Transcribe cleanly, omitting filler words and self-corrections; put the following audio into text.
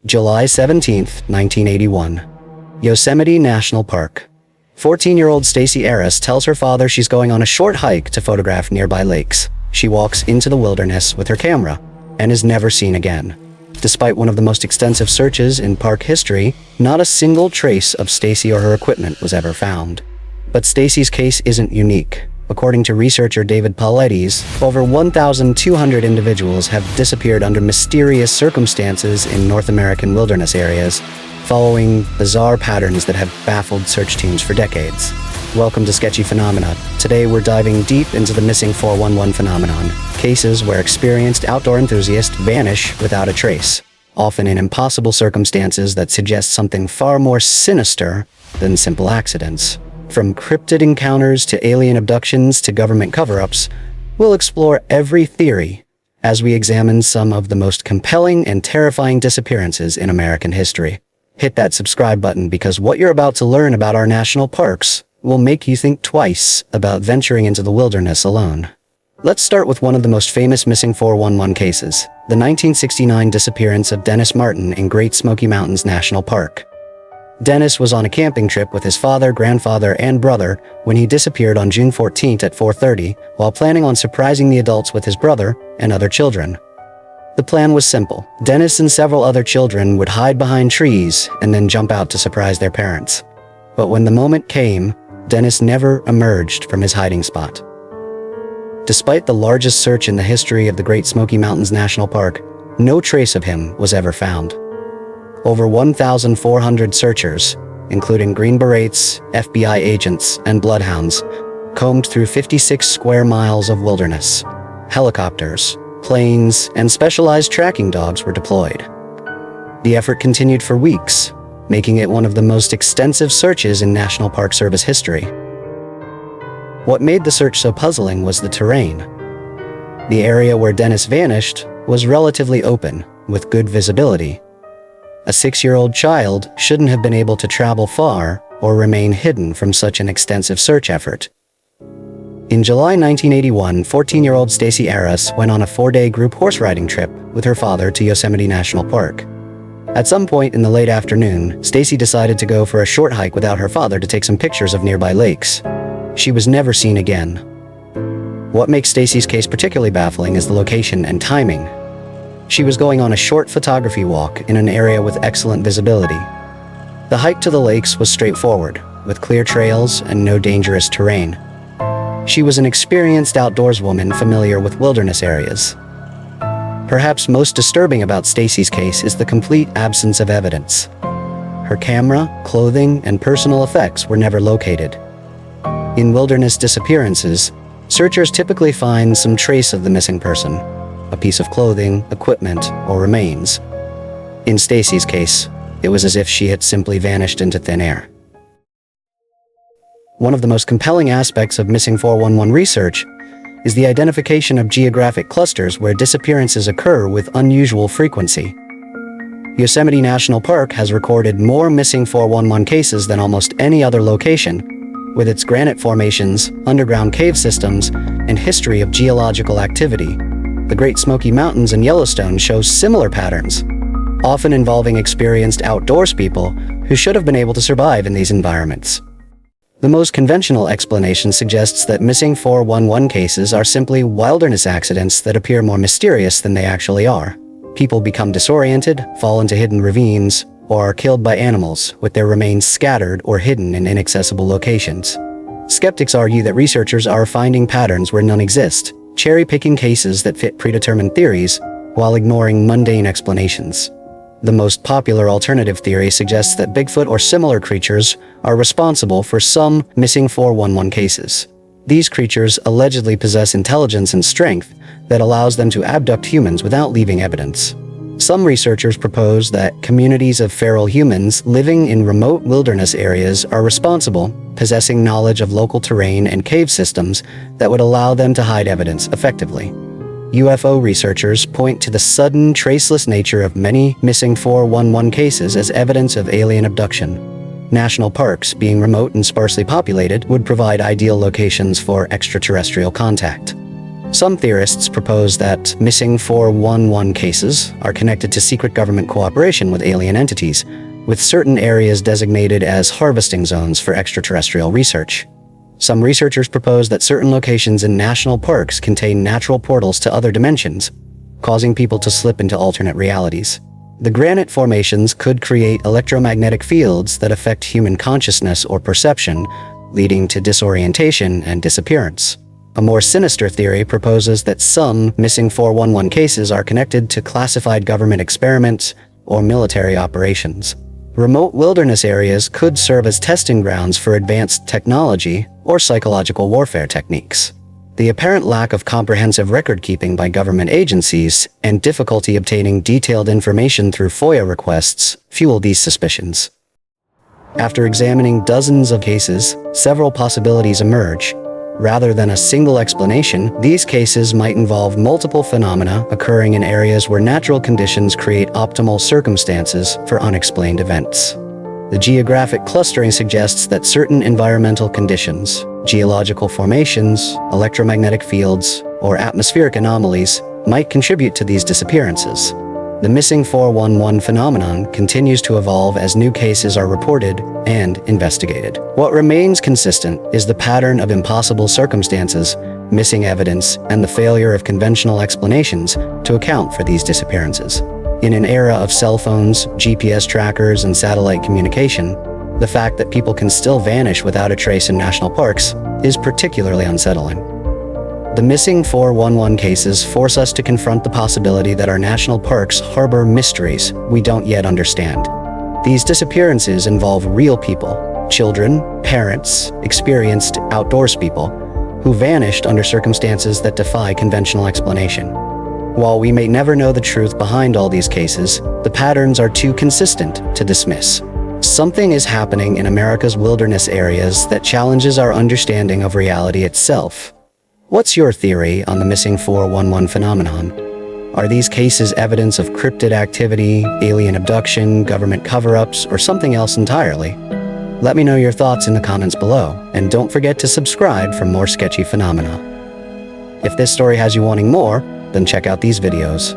July 17, 1981. Yosemite National Park. 14-year-old Stacey Arras tells her father she's going on a short hike to photograph nearby lakes. She walks into the wilderness with her camera and is never seen again. Despite one of the most extensive searches in park history, not a single trace of Stacey or her equipment was ever found. But Stacey's case isn't unique. According to researcher David Paulides, over 1,200 individuals have disappeared under mysterious circumstances in North American wilderness areas, following bizarre patterns that have baffled search teams for decades. Welcome to Sketchy Phenomena. Today we're diving deep into the missing 411 phenomenon, cases where experienced outdoor enthusiasts vanish without a trace, often in impossible circumstances that suggest something far more sinister than simple accidents. From cryptid encounters to alien abductions to government cover-ups, we'll explore every theory as we examine some of the most compelling and terrifying disappearances in American history. Hit that subscribe button because what you're about to learn about our national parks will make you think twice about venturing into the wilderness alone. Let's start with one of the most famous missing 411 cases, the 1969 disappearance of Dennis Martin in Great Smoky Mountains National Park. Dennis was on a camping trip with his father, grandfather, and brother when he disappeared on June 14 at 4:30 while planning on surprising the adults with his brother and other children. The plan was simple. Dennis and several other children would hide behind trees and then jump out to surprise their parents. But when the moment came, Dennis never emerged from his hiding spot. Despite the largest search in the history of the Great Smoky Mountains National Park, no trace of him was ever found. Over 1,400 searchers, including Green Berets, FBI agents, and bloodhounds, combed through 56 square miles of wilderness. Helicopters, planes, and specialized tracking dogs were deployed. The effort continued for weeks, making it one of the most extensive searches in National Park Service history. What made the search so puzzling was the terrain. The area where Dennis vanished was relatively open, with good visibility. A 6-year-old child shouldn't have been able to travel far or remain hidden from such an extensive search effort. In July 1981, 14-year-old Stacey Arras went on a 4-day group horse riding trip with her father to Yosemite National Park. At some point in the late afternoon, Stacey decided to go for a short hike without her father to take some pictures of nearby lakes. She was never seen again. What makes Stacey's case particularly baffling is the location and timing. She was going on a short photography walk in an area with excellent visibility. The hike to the lakes was straightforward, with clear trails and no dangerous terrain. She was an experienced outdoors woman familiar with wilderness areas. Perhaps most disturbing about Stacey's case is the complete absence of evidence. Her camera, clothing, and personal effects were never located. In wilderness disappearances, searchers typically find some trace of the missing person, a piece of clothing, equipment, or remains. In Stacey's case, it was as if she had simply vanished into thin air. One of the most compelling aspects of missing 411 research is the identification of geographic clusters where disappearances occur with unusual frequency. Yosemite National Park has recorded more missing 411 cases than almost any other location, with its granite formations, underground cave systems, and history of geological activity. The Great Smoky Mountains and Yellowstone show similar patterns, often involving experienced outdoors people who should have been able to survive in these environments. The most conventional explanation suggests that missing 411 cases are simply wilderness accidents that appear more mysterious than they actually are. People become disoriented, fall into hidden ravines, or are killed by animals, with their remains scattered or hidden in inaccessible locations. Skeptics argue that researchers are finding patterns where none exist, cherry-picking cases that fit predetermined theories while ignoring mundane explanations. The most popular alternative theory suggests that Bigfoot or similar creatures are responsible for some missing 411 cases. These creatures allegedly possess intelligence and strength that allows them to abduct humans without leaving evidence. Some researchers propose that communities of feral humans living in remote wilderness areas are responsible, possessing knowledge of local terrain and cave systems that would allow them to hide evidence effectively. UFO researchers point to the sudden, traceless nature of many missing 411 cases as evidence of alien abduction. National parks, being remote and sparsely populated, would provide ideal locations for extraterrestrial contact. Some theorists propose that missing 411 cases are connected to secret government cooperation with alien entities, with certain areas designated as harvesting zones for extraterrestrial research. Some researchers propose that certain locations in national parks contain natural portals to other dimensions, causing people to slip into alternate realities. The granite formations could create electromagnetic fields that affect human consciousness or perception, leading to disorientation and disappearance. A more sinister theory proposes that some missing 411 cases are connected to classified government experiments or military operations. Remote wilderness areas could serve as testing grounds for advanced technology or psychological warfare techniques. The apparent lack of comprehensive record-keeping by government agencies and difficulty obtaining detailed information through FOIA requests fuel these suspicions. After examining dozens of cases, several possibilities emerge. Rather than a single explanation, these cases might involve multiple phenomena occurring in areas where natural conditions create optimal circumstances for unexplained events. The geographic clustering suggests that certain environmental conditions, geological formations, electromagnetic fields, or atmospheric anomalies might contribute to these disappearances. The missing 411 phenomenon continues to evolve as new cases are reported and investigated. What remains consistent is the pattern of impossible circumstances, missing evidence, and the failure of conventional explanations to account for these disappearances. In an era of cell phones, GPS trackers, and satellite communication, the fact that people can still vanish without a trace in national parks is particularly unsettling. The missing 411 cases force us to confront the possibility that our national parks harbor mysteries we don't yet understand. These disappearances involve real people, children, parents, experienced outdoors people, who vanished under circumstances that defy conventional explanation. While we may never know the truth behind all these cases, the patterns are too consistent to dismiss. Something is happening in America's wilderness areas that challenges our understanding of reality itself. What's your theory on the missing 411 phenomenon? Are these cases evidence of cryptid activity, alien abduction, government cover-ups, or something else entirely? Let me know your thoughts in the comments below, and don't forget to subscribe for more sketchy phenomena. If this story has you wanting more, then check out these videos.